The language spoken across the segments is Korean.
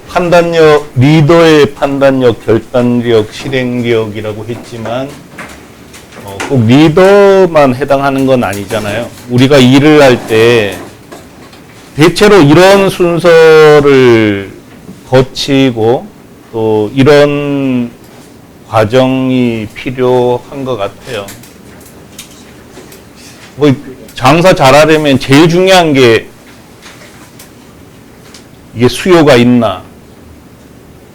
판단력, 리더의 판단력, 결단력, 실행력이라고 했지만 꼭 리더만 해당하는 건 아니잖아요. 우리가 일을 할 때 대체로 이런 순서를 거치고 또 이런 과정이 필요한 것 같아요. 뭐 장사 잘하려면 제일 중요한 게 이게 수요가 있나,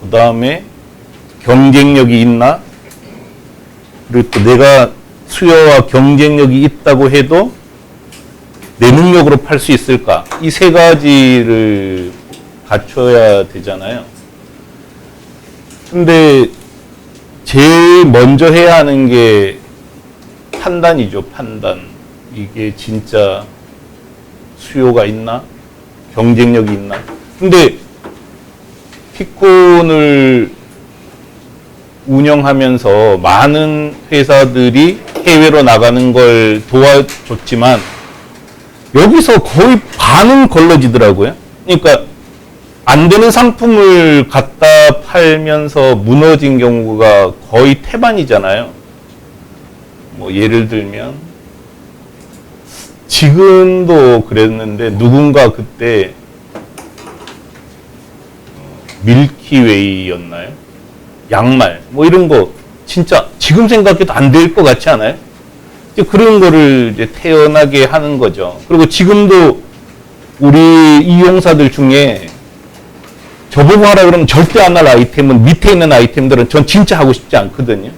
그 다음에 경쟁력이 있나, 그리고 또 내가 수요와 경쟁력이 있다고 해도 내 능력으로 팔 수 있을까? 이 세 가지를 갖춰야 되잖아요. 근데 제일 먼저 해야 하는 게 판단이죠, 판단. 이게 진짜 수요가 있나? 경쟁력이 있나? 근데 피콘을 운영하면서 많은 회사들이 해외로 나가는 걸 도와줬지만 여기서 거의 반은 걸러지더라고요. 그러니까 안 되는 상품을 갖다 팔면서 무너진 경우가 거의 태반이잖아요. 뭐 예를 들면 지금도 그랬는데 누군가 그때 밀키웨이였나요? 양말 뭐 이런 거 진짜 지금 생각해도 안 될 것 같지 않아요? 이제 그런 거를 이제 태어나게 하는 거죠. 그리고 지금도 우리 이용사들 중에 저보고 하라 그러면 절대 안 할 아이템은 밑에 있는 아이템들은 전 진짜 하고 싶지 않거든요.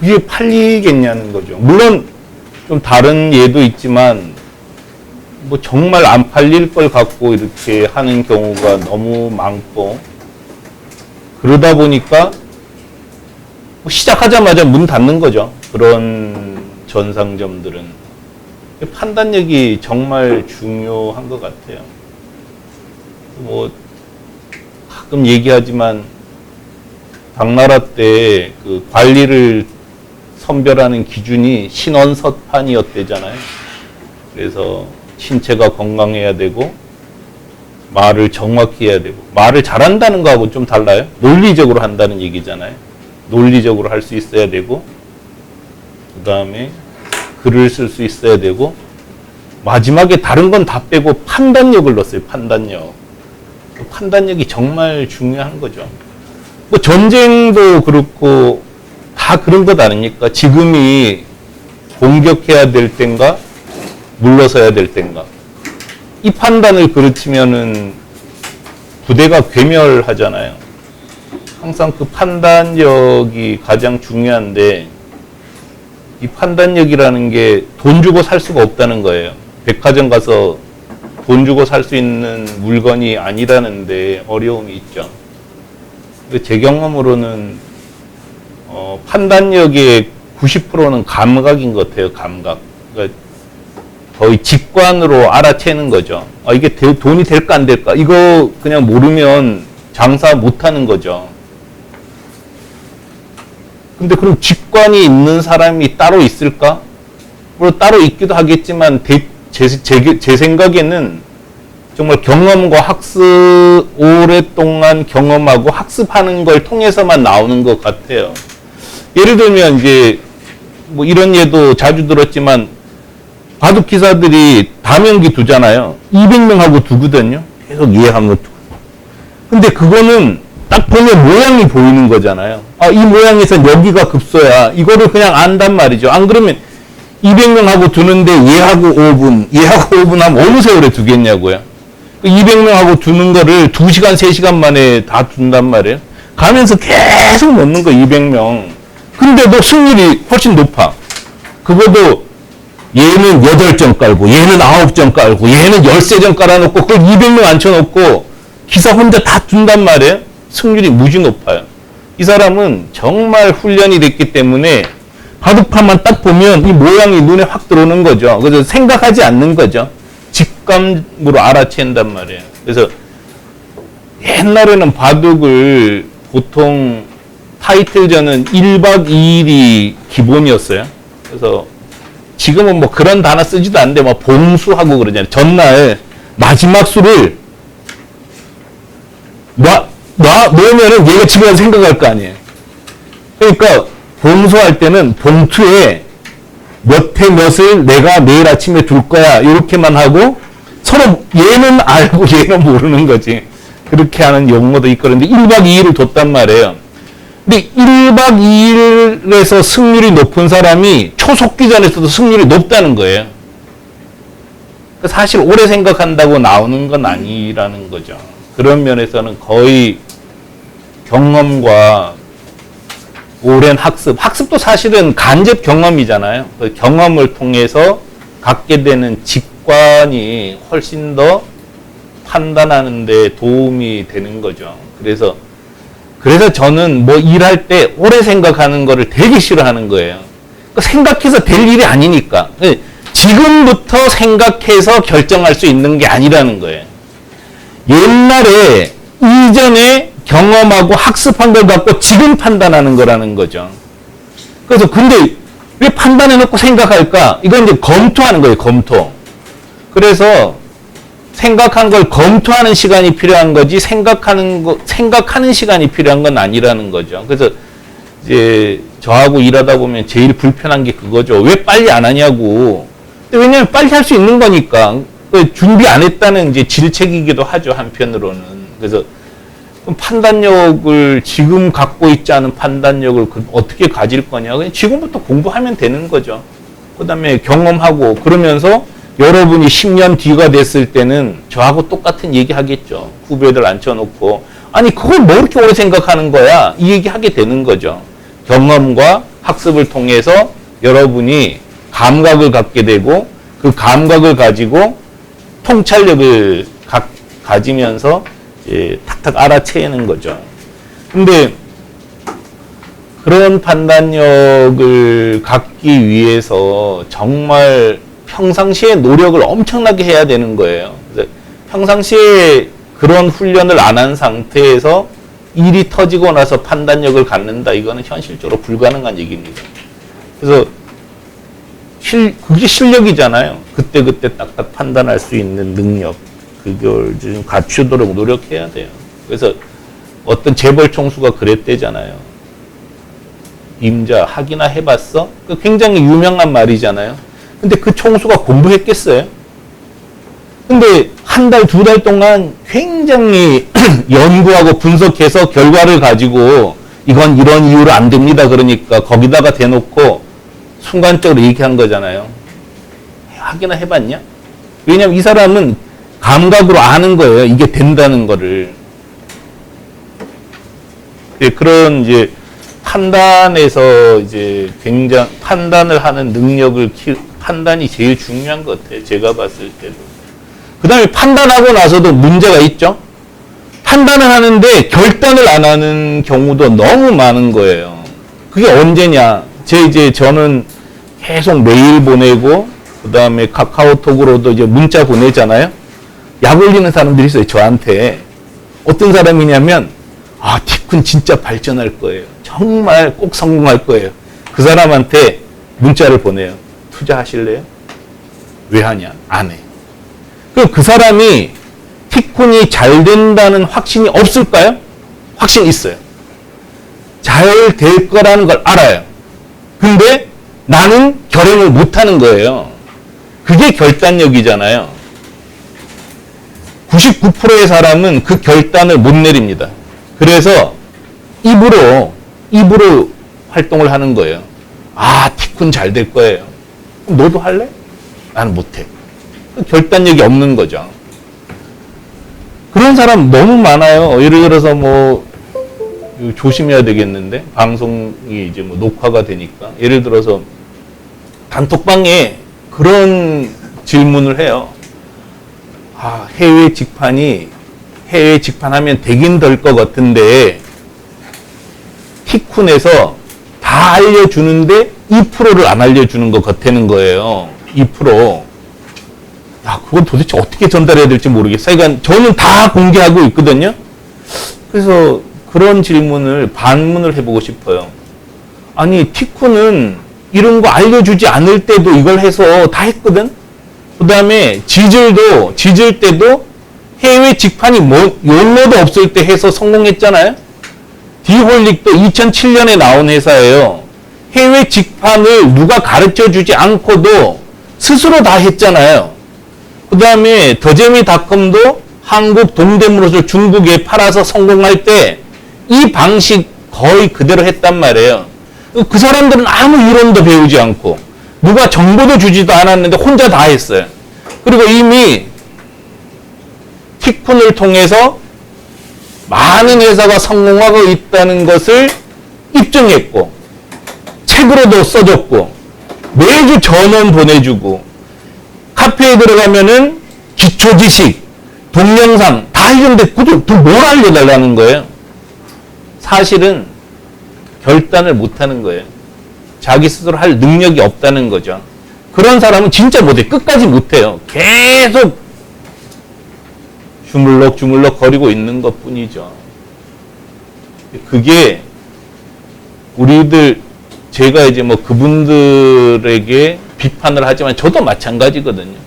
그게 팔리겠냐는 거죠. 물론 좀 다른 예도 있지만 뭐 정말 안 팔릴 걸 갖고 이렇게 하는 경우가 너무 많고 그러다 보니까 뭐 시작하자마자 문 닫는 거죠. 그런 전상점들은. 판단력이 정말 중요한 것 같아요. 뭐 가끔 얘기하지만 당나라 때 그 관리를 선별하는 기준이 신원서판이었대잖아요. 그래서 신체가 건강해야 되고 말을 정확히 해야 되고 말을 잘한다는 거하고 좀 달라요. 논리적으로 한다는 얘기잖아요. 논리적으로 할 수 있어야 되고 그 다음에 글을 쓸 수 있어야 되고 마지막에 다른 건 다 빼고 판단력을 넣었어요. 판단력. 판단력이 정말 중요한 거죠. 뭐 전쟁도 그렇고 다 그런 것 아닙니까? 지금이 공격해야 될 땐가 물러서야 될 땐가. 이 판단을 그르치면은 부대가 괴멸하잖아요. 항상 그 판단력이 가장 중요한데 이 판단력이라는 게 돈 주고 살 수가 없다는 거예요. 백화점 가서 돈 주고 살 수 있는 물건이 아니라는데 어려움이 있죠. 제 경험으로는 판단력의 90%는 감각인 것 같아요. 감각. 그러니까 거의 직관으로 알아채는 거죠. 이게 돈이 될까 안 될까? 이거 그냥 모르면 장사 못하는 거죠. 근데 그럼 직관이 있는 사람이 따로 있을까? 물론 따로 있기도 하겠지만 제 생각에는 정말 경험과 학습, 오랫동안 경험하고 학습하는 걸 통해서만 나오는 것 같아요. 예를 들면 이제 뭐 이런 예도 자주 들었지만 바둑 기사들이 다명기 두잖아요. 200명하고 두거든요. 계속 이해하면 두고. 근데 그거는 딱 보면 모양이 보이는 거잖아요. 이 모양에선 여기가 급소야. 이거를 그냥 안단 말이죠. 안 그러면 200명하고 두는데 얘하고 5분, 얘하고 5분 하면 어느 세월에 두겠냐고요. 200명하고 두는 거를 2시간, 3시간 만에 다 둔단 말이에요. 가면서 계속 넣는 거 200명. 근데도 승률이 훨씬 높아. 그거도 얘는 8점 깔고, 얘는 9점 깔고, 얘는 13점 깔아놓고, 그걸 200명 앉혀놓고, 기사 혼자 다 둔단 말이에요. 승률이 무지 높아요. 이 사람은 정말 훈련이 됐기 때문에 바둑판만 딱 보면 이 모양이 눈에 확 들어오는 거죠. 그래서 생각하지 않는 거죠. 직감으로 알아챈단 말이에요. 그래서 옛날에는 바둑을 보통 타이틀전은 1박 2일이 기본이었어요. 그래서 지금은 뭐 그런 단어 쓰지도 않는데 뭐 봉수하고 그러잖아요. 전날 마지막 수를 놓으면은 얘가 집에 가서 생각할 거 아니에요. 그러니까 봉소할 때는 봉투에 몇 회 몇을 내가 내일 아침에 둘 거야. 이렇게만 하고 서로 얘는 알고 얘는 모르는 거지. 그렇게 하는 용어도 있고 그런데 1박 2일을 뒀단 말이에요. 근데 1박 2일에서 승률이 높은 사람이 초속기전에서도 승률이 높다는 거예요. 사실 오래 생각한다고 나오는 건 아니라는 거죠. 그런 면에서는 거의 경험과 오랜 학습도 사실은 간접 경험이잖아요. 그 경험을 통해서 갖게 되는 직관이 훨씬 더 판단하는 데 도움이 되는 거죠. 그래서 저는 뭐 일할 때 오래 생각하는 거를 되게 싫어하는 거예요. 생각해서 될 일이 아니니까. 지금부터 생각해서 결정할 수 있는 게 아니라는 거예요. 옛날에 이전에 경험하고 학습한 걸 갖고 지금 판단하는 거라는 거죠. 그래서 근데 왜 판단해놓고 생각할까? 이건 이제 검토하는 거예요, 검토. 그래서 생각한 걸 검토하는 시간이 필요한 거지 생각하는 시간이 필요한 건 아니라는 거죠. 그래서 이제 저하고 일하다 보면 제일 불편한 게 그거죠. 왜 빨리 안 하냐고. 왜냐면 빨리 할 수 있는 거니까. 준비 안 했다는 이제 질책이기도 하죠, 한편으로는. 그래서 판단력을 지금 갖고 있지 않은 판단력을 어떻게 가질 거냐. 그냥 지금부터 공부하면 되는 거죠. 그 다음에 경험하고 그러면서 여러분이 10년 뒤가 됐을 때는 저하고 똑같은 얘기 하겠죠. 후배들 앉혀놓고 아니 그걸 뭐 이렇게 오래 생각하는 거야. 이 얘기 하게 되는 거죠. 경험과 학습을 통해서 여러분이 감각을 갖게 되고 그 감각을 가지고 통찰력을 가지면서 탁탁 알아채는 거죠. 근데 그런 판단력을 갖기 위해서 정말 평상시에 노력을 엄청나게 해야 되는 거예요. 평상시에 그런 훈련을 안 한 상태에서 일이 터지고 나서 판단력을 갖는다. 이거는 현실적으로 불가능한 얘기입니다. 그래서 그게 실력이잖아요. 그때 딱딱 판단할 수 있는 능력. 그걸 좀 갖추도록 노력해야 돼요. 그래서 어떤 재벌 총수가 그랬대잖아요. 임자 학이나 해봤어? 그 굉장히 유명한 말이잖아요. 근데 그 총수가 공부했겠어요? 근데 한 달, 두 달 동안 굉장히 연구하고 분석해서 결과를 가지고 이건 이런 이유로 안 됩니다. 그러니까 거기다가 대놓고 순간적으로 얘기한 거잖아요. 학이나 해봤냐? 왜냐면 이 사람은 감각으로 아는 거예요. 이게 된다는 거를. 그런 이제 판단에서 이제 굉장히 판단을 하는 능력을 판단이 제일 중요한 것 같아요. 제가 봤을 때도. 그 다음에 판단하고 나서도 문제가 있죠. 판단을 하는데 결단을 안 하는 경우도 너무 많은 거예요. 그게 언제냐. 저는 계속 메일 보내고, 그 다음에 카카오톡으로도 이제 문자 보내잖아요. 약 올리는 사람들이 있어요, 저한테. 어떤 사람이냐면, 티쿤 진짜 발전할 거예요. 정말 꼭 성공할 거예요. 그 사람한테 문자를 보내요. 투자하실래요? 왜 하냐? 안 해. 그럼 그 사람이 티쿤이 잘 된다는 확신이 없을까요? 확신 있어요. 잘 될 거라는 걸 알아요. 근데 나는 결행을 못 하는 거예요. 그게 결단력이잖아요. 99%의 사람은 그 결단을 못 내립니다. 그래서 입으로 활동을 하는 거예요. 티쿤 잘 될 거예요. 그럼 너도 할래? 나는 못해. 결단력이 없는 거죠. 그런 사람 너무 많아요. 예를 들어서 조심해야 되겠는데, 방송이 이제 녹화가 되니까. 예를 들어서 단톡방에 그런 질문을 해요. 해외 직판하면 되긴 될 것 같은데, 티쿤에서 다 알려주는데 2%를 안 알려주는 것 같다는 거예요. 2%. 그건 도대체 어떻게 전달해야 될지 모르겠어요. 그러니까 저는 다 공개하고 있거든요. 그래서 그런 질문을 반문을 해보고 싶어요. 아니, 티쿤은 이런 거 알려주지 않을 때도 이걸 해서 다 했거든? 그 다음에 지질 때도 해외 직판이 뭐 용어도 없을 때 해서 성공했잖아요. 디홀릭도 2007년에 나온 회사예요. 해외 직판을 누가 가르쳐 주지 않고도 스스로 다 했잖아요. 그 다음에 더재미닷컴도 한국 동대문옷을 중국에 팔아서 성공할 때 이 방식 거의 그대로 했단 말이에요. 그 사람들은 아무 이론도 배우지 않고 누가 정보도 주지도 않았는데 혼자 다 했어요. 그리고 이미 틱푼을 통해서 많은 회사가 성공하고 있다는 것을 입증했고 책으로도 써줬고 매주 전원 보내주고 카페에 들어가면은 기초지식, 동영상 다 있는데 뭘 알려달라는 거예요. 사실은 결단을 못하는 거예요. 자기 스스로 할 능력이 없다는 거죠. 그런 사람은 진짜 못해. 끝까지 못해요. 계속 주물럭 거리고 있는 것 뿐이죠. 그게 우리들, 제가 이제 뭐 그분들에게 비판을 하지만 저도 마찬가지거든요.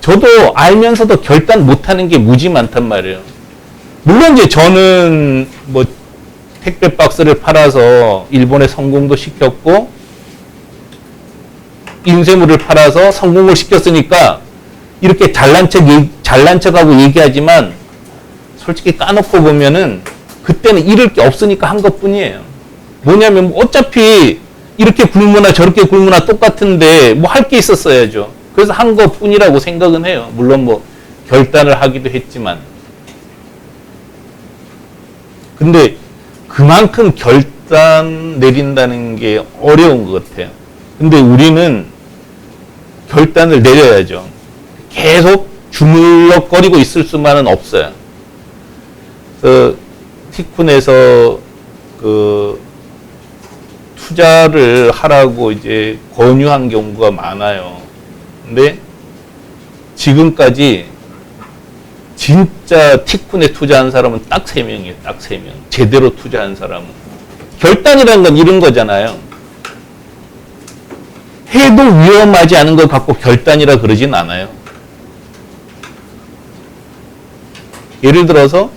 저도 알면서도 결단 못하는 게 무지 많단 말이에요. 물론 이제 저는 뭐 택배 박스를 팔아서 일본에 성공도 시켰고 인쇄물을 팔아서 성공을 시켰으니까 이렇게 잘난 척하고 얘기하지만 솔직히 까놓고 보면은 그때는 잃을 게 없으니까 한 것뿐이에요. 뭐냐면 어차피 이렇게 굶으나 저렇게 굶으나 똑같은데 뭐 할 게 있었어야죠. 그래서 한 것뿐이라고 생각은 해요. 물론 뭐 결단을 하기도 했지만. 근데 그만큼 결단 내린다는 게 어려운 것 같아요. 근데 우리는 결단을 내려야죠. 계속 주물럭거리고 있을 수만은 없어요. 틱푼에서 그 투자를 하라고 이제 권유한 경우가 많아요. 근데 지금까지 진짜 틱푼에 투자한 사람은 딱 3명이에요. 딱 3명. 제대로 투자한 사람은. 결단이라는 건 이런 거잖아요. 해도 위험하지 않은 걸 갖고 결단이라 그러진 않아요. 예를 들어서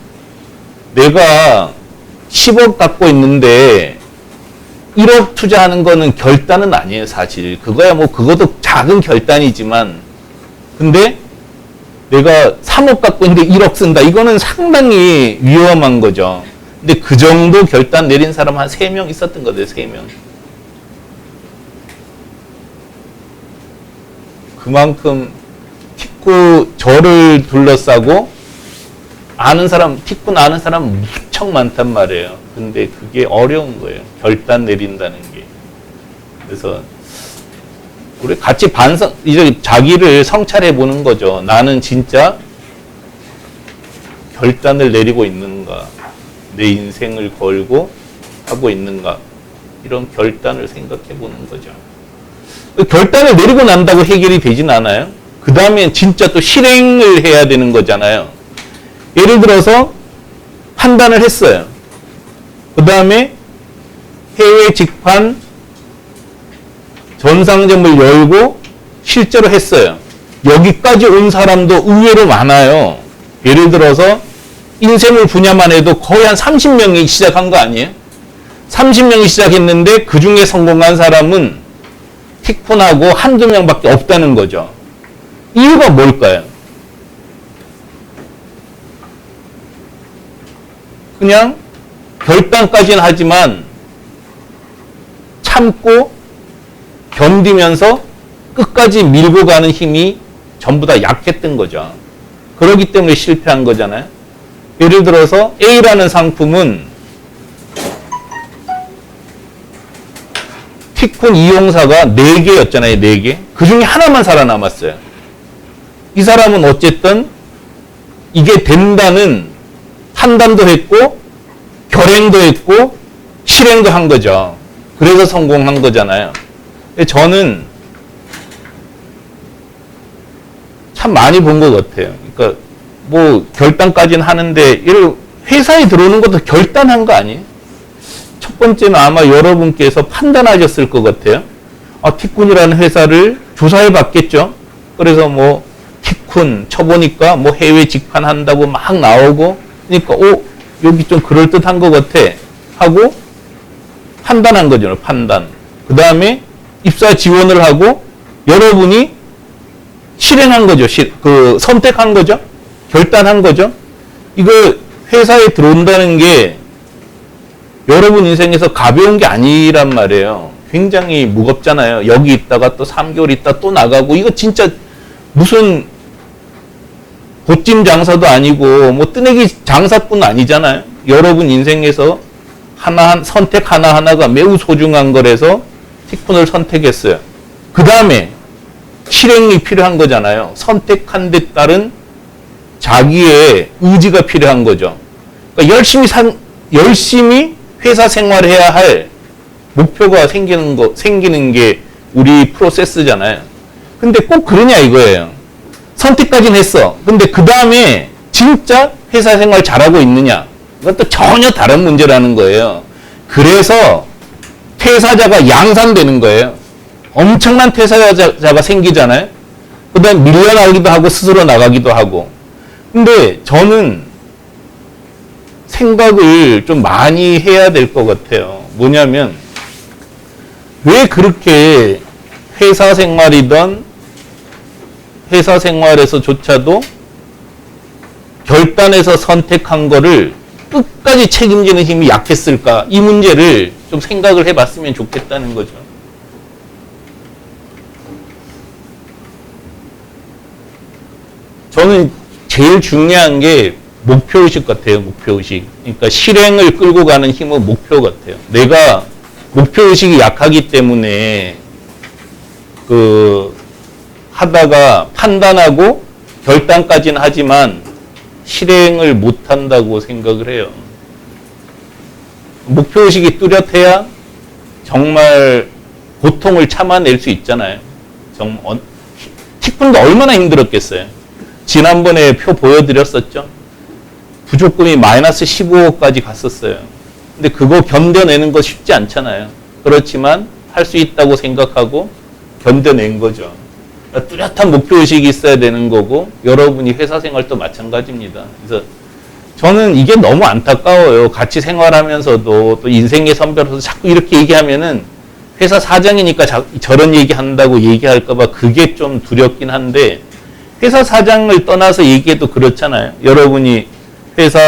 내가 10억 갖고 있는데 1억 투자하는 거는 결단은 아니에요, 사실. 그거야 뭐 그것도 작은 결단이지만 근데 내가 3억 갖고 있는데 1억 쓴다. 이거는 상당히 위험한 거죠. 근데 그 정도 결단 내린 사람 한 3명 있었던 거예요, 3명. 그만큼 틱쿠 저를 둘러싸고 아는 사람, 틱쿠 아는 사람 무척 많단 말이에요. 근데 그게 어려운 거예요. 결단 내린다는 게. 그래서 우리 같이 이제 자기를 성찰해 보는 거죠. 나는 진짜 결단을 내리고 있는가? 내 인생을 걸고 하고 있는가? 이런 결단을 생각해 보는 거죠. 결단을 내리고 난다고 해결이 되진 않아요. 그 다음에 진짜 또 실행을 해야 되는 거잖아요. 예를 들어서 판단을 했어요. 그 다음에 해외 직판 전상점을 열고 실제로 했어요. 여기까지 온 사람도 의외로 많아요. 예를 들어서 인쇄물 분야만 해도 거의 한 30명이 시작한 거 아니에요? 30명이 시작했는데 그 중에 성공한 사람은 틱푼하고 한두 명밖에 없다는 거죠. 이유가 뭘까요? 그냥 결단까지는 하지만 참고 견디면서 끝까지 밀고 가는 힘이 전부 다 약했던 거죠. 그렇기 때문에 실패한 거잖아요. 예를 들어서 A라는 상품은 틱푼 이용사가 4개였잖아요. 4개. 그 중에 하나만 살아남았어요. 이 사람은 어쨌든 이게 된다는 판단도 했고 결행도 했고 실행도 한 거죠. 그래서 성공한 거잖아요. 저는 참 많이 본 것 같아요. 그러니까 뭐 결단까지는 하는데 회사에 들어오는 것도 결단한 거 아니에요? 첫 번째는 아마 여러분께서 판단하셨을 것 같아요. 틱쿤이라는 회사를 조사해 봤겠죠. 그래서 뭐 틱쿤 티쿤 쳐보니까 뭐 해외 직판한다고 막 나오고, 그러니까 여기 좀 그럴듯한 것 같아 하고 판단한 거죠. 판단. 그 다음에 입사 지원을 하고 여러분이 실행한 거죠. 선택한 거죠. 결단한 거죠. 이거 회사에 들어온다는 게 여러분 인생에서 가벼운 게 아니란 말이에요. 굉장히 무겁잖아요. 여기 있다가 또 3개월 있다 또 나가고, 이거 진짜 무슨 보찜 장사도 아니고 뭐 뜨내기 장사뿐 아니잖아요. 여러분 인생에서 선택 하나하나가 매우 소중한 거라서 티쿤을 선택했어요. 그 다음에 실행이 필요한 거잖아요. 선택한 데 따른 자기의 의지가 필요한 거죠. 그러니까 열심히 회사 생활해야 할 목표가 생기는 게 우리 프로세스잖아요. 근데 꼭 그러냐 이거예요. 선택까지는 했어. 근데 그 다음에 진짜 회사 생활 잘하고 있느냐? 이건 또 전혀 다른 문제라는 거예요. 그래서 퇴사자가 양산되는 거예요. 엄청난 퇴사자가 생기잖아요. 그 다음에 밀려나기도 하고 스스로 나가기도 하고. 근데 저는 생각을 좀 많이 해야 될 것 같아요. 뭐냐면 왜 그렇게 회사 생활에서조차도 결단해서 선택한 거를 끝까지 책임지는 힘이 약했을까? 이 문제를 좀 생각을 해봤으면 좋겠다는 거죠. 저는 제일 중요한 게 목표의식 같아요. 목표의식. 그러니까 실행을 끌고 가는 힘은 목표 같아요. 내가 목표의식이 약하기 때문에 하다가 판단하고 결단까지는 하지만 실행을 못한다고 생각을 해요. 목표의식이 뚜렷해야 정말 고통을 참아낼 수 있잖아요. 티쿤도 얼마나 힘들었겠어요. 지난번에 표 보여드렸었죠. 부족금이 마이너스 15억까지 갔었어요. 근데 그거 견뎌내는 거 쉽지 않잖아요. 그렇지만 할 수 있다고 생각하고 견뎌낸 거죠. 그러니까 뚜렷한 목표의식이 있어야 되는 거고, 여러분이 회사 생활도 마찬가지입니다. 그래서 저는 이게 너무 안타까워요. 같이 생활하면서도 또 인생의 선배로서 자꾸 이렇게 얘기하면은 회사 사장이니까 저런 얘기 한다고 얘기할까봐 그게 좀 두렵긴 한데, 회사 사장을 떠나서 얘기해도 그렇잖아요. 여러분이 회사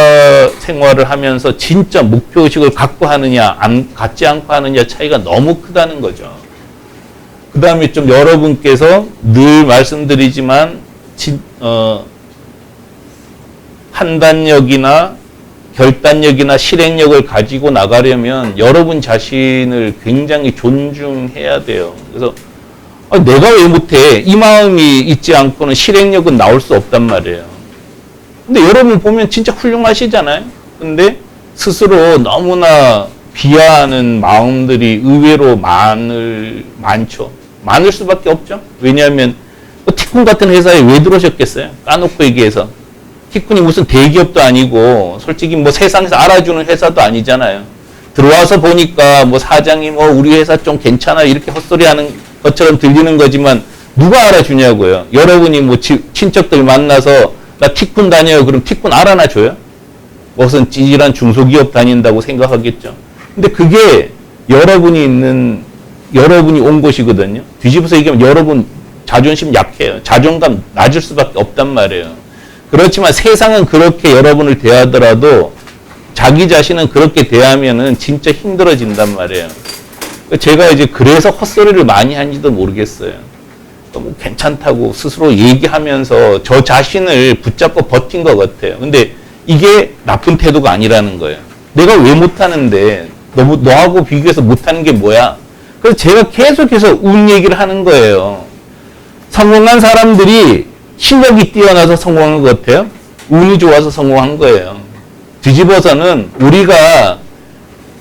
생활을 하면서 진짜 목표의식을 갖고 하느냐, 갖지 않고 하느냐 차이가 너무 크다는 거죠. 그 다음에 좀 여러분께서 늘 말씀드리지만, 판단력이나 결단력이나 실행력을 가지고 나가려면 여러분 자신을 굉장히 존중해야 돼요. 그래서 내가 왜 못해? 이 마음이 있지 않고는 실행력은 나올 수 없단 말이에요. 근데 여러분 보면 진짜 훌륭하시잖아요. 근데 스스로 너무나 비하하는 마음들이 의외로 많죠. 많을 수밖에 없죠. 왜냐하면 티쿤 같은 회사에 왜 들어오셨겠어요? 까놓고 얘기해서. 티쿤이 무슨 대기업도 아니고 솔직히 뭐 세상에서 알아주는 회사도 아니잖아요. 들어와서 보니까 뭐 사장이 뭐 우리 회사 좀 괜찮아 이렇게 헛소리하는 것처럼 들리는 거지만 누가 알아주냐고요. 여러분이 뭐 친척들 만나서 나 티쿤 다녀요. 그럼 티쿤 알아나 줘요? 무슨 찌질한 중소기업 다닌다고 생각하겠죠. 근데 그게 여러분이 온 곳이거든요. 뒤집어서 얘기하면 여러분 자존심 약해요. 자존감 낮을 수밖에 없단 말이에요. 그렇지만 세상은 그렇게 여러분을 대하더라도 자기 자신은 그렇게 대하면은 진짜 힘들어진단 말이에요. 제가 이제 그래서 헛소리를 많이 한지도 모르겠어요. 뭐 괜찮다고 스스로 얘기하면서 저 자신을 붙잡고 버틴 것 같아요. 근데 이게 나쁜 태도가 아니라는 거예요. 내가 왜 못하는데 너하고 비교해서 못하는 게 뭐야? 그래서 제가 계속해서 운 얘기를 하는 거예요. 성공한 사람들이 실력이 뛰어나서 성공한 것 같아요. 운이 좋아서 성공한 거예요. 뒤집어서는 우리가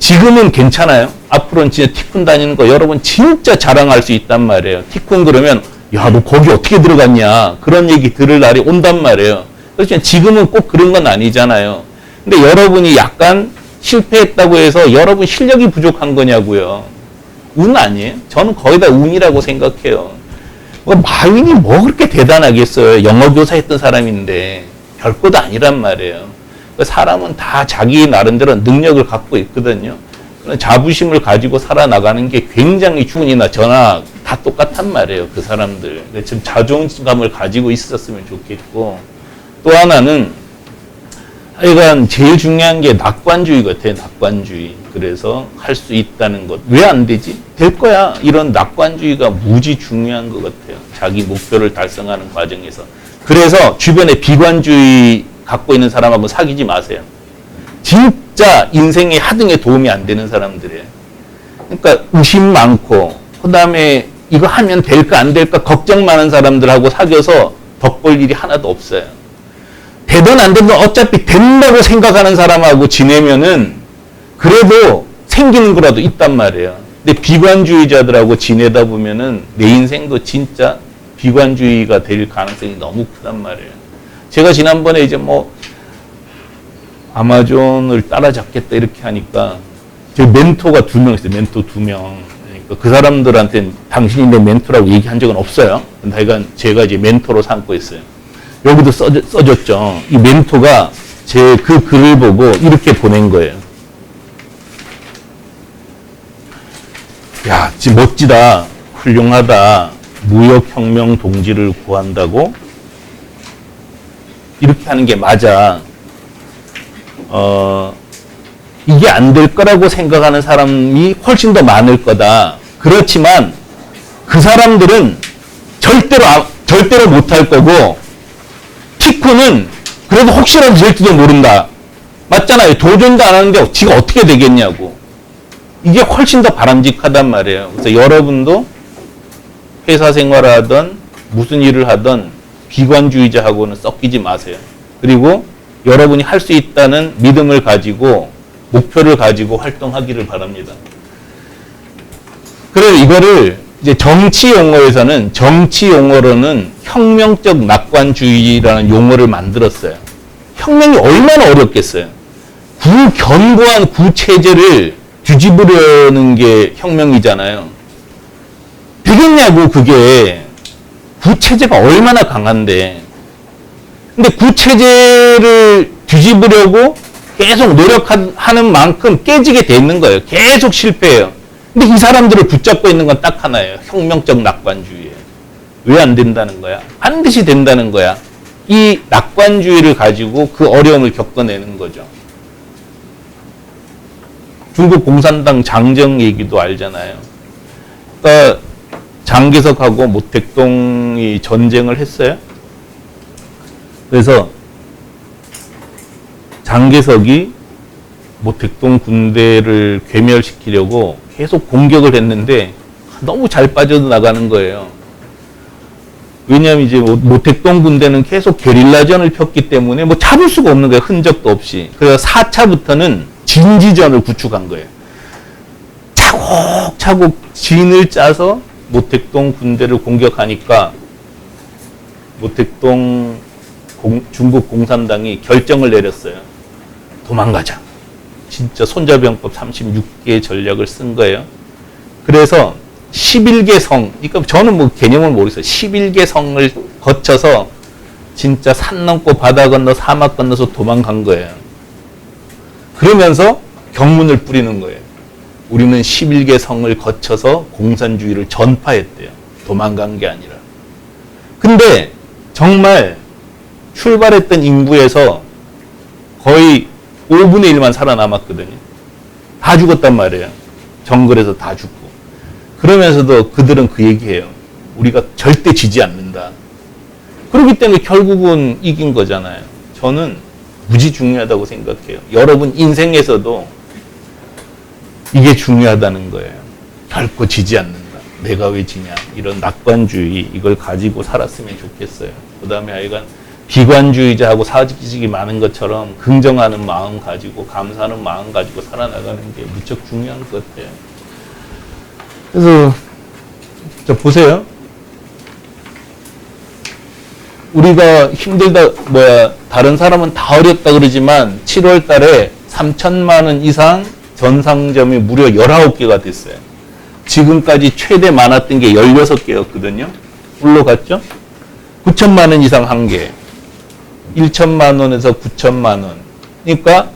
지금은 괜찮아요. 앞으로는 진짜 티쿤 다니는 거 여러분 진짜 자랑할 수 있단 말이에요. 티쿤 그러면 야, 너 거기 어떻게 들어갔냐? 그런 얘기 들을 날이 온단 말이에요. 그렇지만 지금은 꼭 그런 건 아니잖아요. 근데 여러분이 약간 실패했다고 해서 여러분 실력이 부족한 거냐고요. 운 아니에요? 저는 거의 다 운이라고 생각해요. 마윈이 뭐 그렇게 대단하겠어요. 영어 교사했던 사람인데 별것도 아니란 말이에요. 사람은 다 자기 나름대로 능력을 갖고 있거든요. 그런 자부심을 가지고 살아나가는 게 굉장히 준이나 저나 다 똑같단 말이에요. 그 사람들. 좀 자존감을 가지고 있었으면 좋겠고, 또 하나는 하여간 제일 중요한 게 낙관주의 같아요. 낙관주의. 그래서 할 수 있다는 것. 왜 안 되지? 될 거야. 이런 낙관주의가 무지 중요한 것 같아요. 자기 목표를 달성하는 과정에서. 그래서 주변에 비관주의 갖고 있는 사람하고 사귀지 마세요. 진짜 인생의 하등에 도움이 안 되는 사람들이에요. 그러니까 의심 많고, 그 다음에 이거 하면 될까 안 될까 걱정 많은 사람들하고 사귀어서 덕볼 일이 하나도 없어요. 되든 안 되든 어차피 된다고 생각하는 사람하고 지내면은 그래도 생기는 거라도 있단 말이에요. 근데 비관주의자들하고 지내다 보면은 내 인생도 진짜 비관주의가 될 가능성이 너무 크단 말이에요. 제가 지난번에 이제 뭐 아마존을 따라잡겠다 이렇게 하니까 제 멘토가 2명 있어요. 멘토 2명. 그러니까 그 사람들한테는 당신이 내 멘토라고 얘기한 적은 없어요. 근데 하여간 제가 이제 멘토로 삼고 있어요. 여기도 써줬죠. 이 멘토가 제 그 글을 보고 이렇게 보낸 거예요. 야, 진짜 멋지다. 훌륭하다. 무역혁명 동지를 구한다고? 이렇게 하는 게 맞아. 이게 안 될 거라고 생각하는 사람이 훨씬 더 많을 거다. 그렇지만 그 사람들은 절대로 못할 거고, 티코는 그래도 혹시라도 될지도 모른다. 맞잖아요. 도전도 안 하는데 지가 어떻게 되겠냐고. 이게 훨씬 더 바람직하단 말이에요. 그래서 여러분도 회사 생활을 하든 무슨 일을 하든 비관주의자하고는 섞이지 마세요. 그리고 여러분이 할 수 있다는 믿음을 가지고 목표를 가지고 활동하기를 바랍니다. 그래서 이거를 이제 정치 용어에서는, 정치 용어로는 혁명적 낙관주의라는 용어를 만들었어요. 혁명이 얼마나 어렵겠어요. 견고한 구체제를 뒤집으려는 게 혁명이잖아요. 되겠냐고, 그게. 구체제가 얼마나 강한데. 근데 구체제를 뒤집으려고 계속 노력하는 만큼 깨지게 돼 있는 거예요. 계속 실패해요. 근데 이 사람들을 붙잡고 있는 건 딱 하나예요. 혁명적 낙관주의예요. 왜 안 된다는 거야? 반드시 된다는 거야. 이 낙관주의를 가지고 그 어려움을 겪어내는 거죠. 중국 공산당 장정 얘기도 알잖아요. 그러니까 장개석하고 모택동이 전쟁을 했어요. 그래서 장개석이 모택동 군대를 괴멸시키려고 계속 공격을 했는데 너무 잘 빠져나가는 거예요. 왜냐하면 이제 모택동 군대는 계속 게릴라전을 폈기 때문에 뭐 잡을 수가 없는 거예요. 흔적도 없이. 그래서 4차부터는 진지전을 구축한 거예요. 차곡차곡 진을 짜서 모택동 군대를 공격하니까 모택동 중국 공산당이 결정을 내렸어요. 도망가자. 진짜 손자병법 36개의 전략을 쓴 거예요. 그래서 11개 성, 그러니까 저는 뭐 개념을 모르겠어요. 11개 성을 거쳐서 진짜 산 넘고 바다 건너 사막 건너서 도망간 거예요. 그러면서 경문을 뿌리는 거예요. 우리는 11개 성을 거쳐서 공산주의를 전파했대요. 도망간 게 아니라. 근데 정말 출발했던 인구에서 거의 5분의 1만 살아남았거든요. 다 죽었단 말이에요. 정글에서 다 죽고. 그러면서도 그들은 그 얘기해요. 우리가 절대 지지 않는다. 그렇기 때문에 결국은 이긴 거잖아요. 저는 무지 중요하다고 생각해요. 여러분 인생에서도 이게 중요하다는 거예요. 결코 지지 않는다. 내가 왜 지냐. 이런 낙관주의, 이걸 가지고 살았으면 좋겠어요. 그 다음에 하여간 비관주의자하고 사직이 많은 것처럼 긍정하는 마음 가지고, 감사하는 마음 가지고 살아나가는 게 무척 중요한 것 같아요. 그래서 자 보세요. 우리가 힘들다 다른 사람은 다 어렵다 그러지만 7월 달에 3천만 원 이상 전상점이 무려 19개가 됐어요. 지금까지 최대 많았던 게 16개였거든요. 올라갔죠? 9천만 원 이상 한 개. 1천만 원에서 9천만 원. 그러니까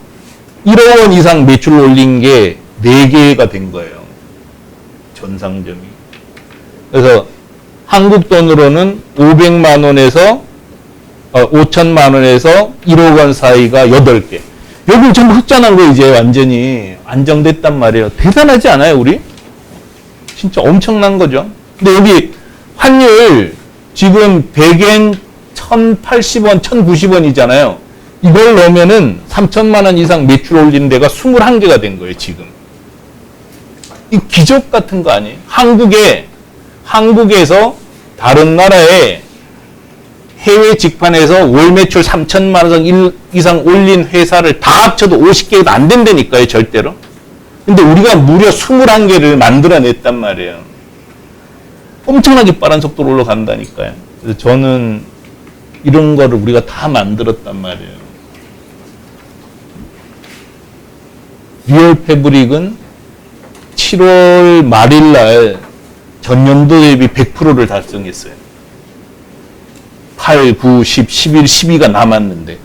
1억 원 이상 매출 올린 게 4개가 된 거예요. 전상점이. 그래서 한국 돈으로는 500만 원에서 5천만 원에서 1억 원 사이가 8개. 여기 전부 흑자난 거 이제 완전히 안정됐단 말이에요. 대단하지 않아요, 우리? 진짜 엄청난 거죠. 근데 여기 환율 지금 100엔 1,080원, 1,090원이잖아요. 이걸 넣으면은 3천만 원 이상 매출 올린 데가 21개가 된 거예요, 지금. 이 기적 같은 거 아니에요? 한국에서 다른 나라에 해외 직판에서 월 매출 3천만 원 이상 올린 회사를 다 합쳐도 50개도 안 된다니까요, 절대로. 근데 우리가 무려 21개를 만들어냈단 말이에요. 엄청나게 빠른 속도로 올라간다니까요. 그래서 저는 이런 거를 우리가 다 만들었단 말이에요. 리얼 패브릭은 7월 말일 날 전년도 대비 100%를 달성했어요. 8, 9, 10, 11, 12가 남았는데.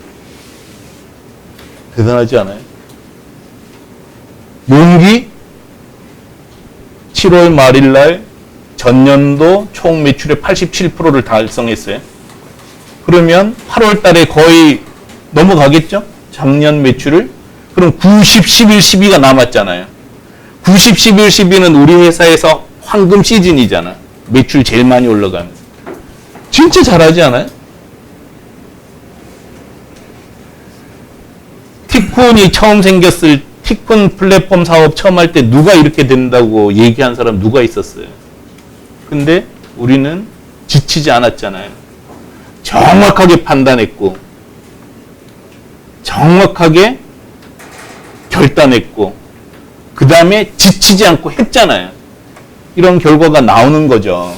대단하지 않아요? 용기 7월 말일 날 전년도 총 매출의 87%를 달성했어요. 그러면 8월 달에 거의 넘어가겠죠? 작년 매출을? 그럼 9, 10, 11, 12가 남았잖아요. 9, 10, 11, 12는 우리 회사에서 황금 시즌이잖아. 매출 제일 많이 올라가면. 진짜 잘하지 않아요? 티쿤이 처음 생겼을 티쿤 플랫폼 사업 처음 할 때 누가 이렇게 된다고 얘기한 사람 누가 있었어요? 근데 우리는 지치지 않았잖아요. 정확하게 판단했고 정확하게 결단했고 그 다음에 지치지 않고 했잖아요. 이런 결과가 나오는 거죠.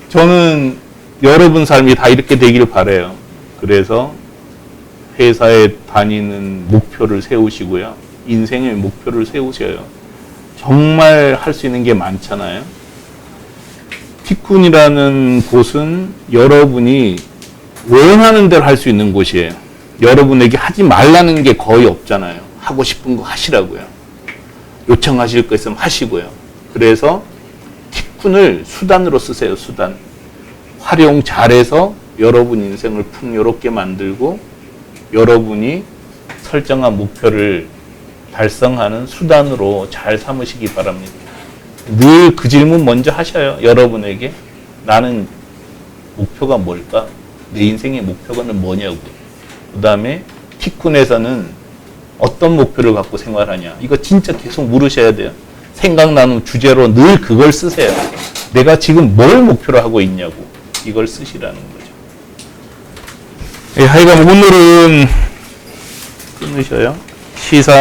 저는 여러분 삶이 다 이렇게 되길 바라요. 그래서 회사에 다니는 목표를 세우시고요. 인생의 목표를 세우셔요. 정말 할 수 있는 게 많잖아요. 티쿤이라는 곳은 여러분이 원하는 대로 할 수 있는 곳이에요. 여러분에게 하지 말라는 게 거의 없잖아요. 하고 싶은 거 하시라고요. 요청하실 거 있으면 하시고요. 그래서 티쿤을 수단으로 쓰세요. 수단. 활용 잘해서 여러분 인생을 풍요롭게 만들고 여러분이 설정한 목표를 달성하는 수단으로 잘 삼으시기 바랍니다. 늘 그 질문 먼저 하셔요. 여러분에게. 나는 목표가 뭘까? 내 인생의 목표가 뭐냐고. 그 다음에 티쿤에서는 어떤 목표를 갖고 생활하냐. 이거 진짜 계속 물으셔야 돼요. 생각나는 주제로 늘 그걸 쓰세요. 내가 지금 뭘 목표로 하고 있냐고. 이걸 쓰시라는 거죠. 예, 하여간 오늘은 끊으셔요. 시사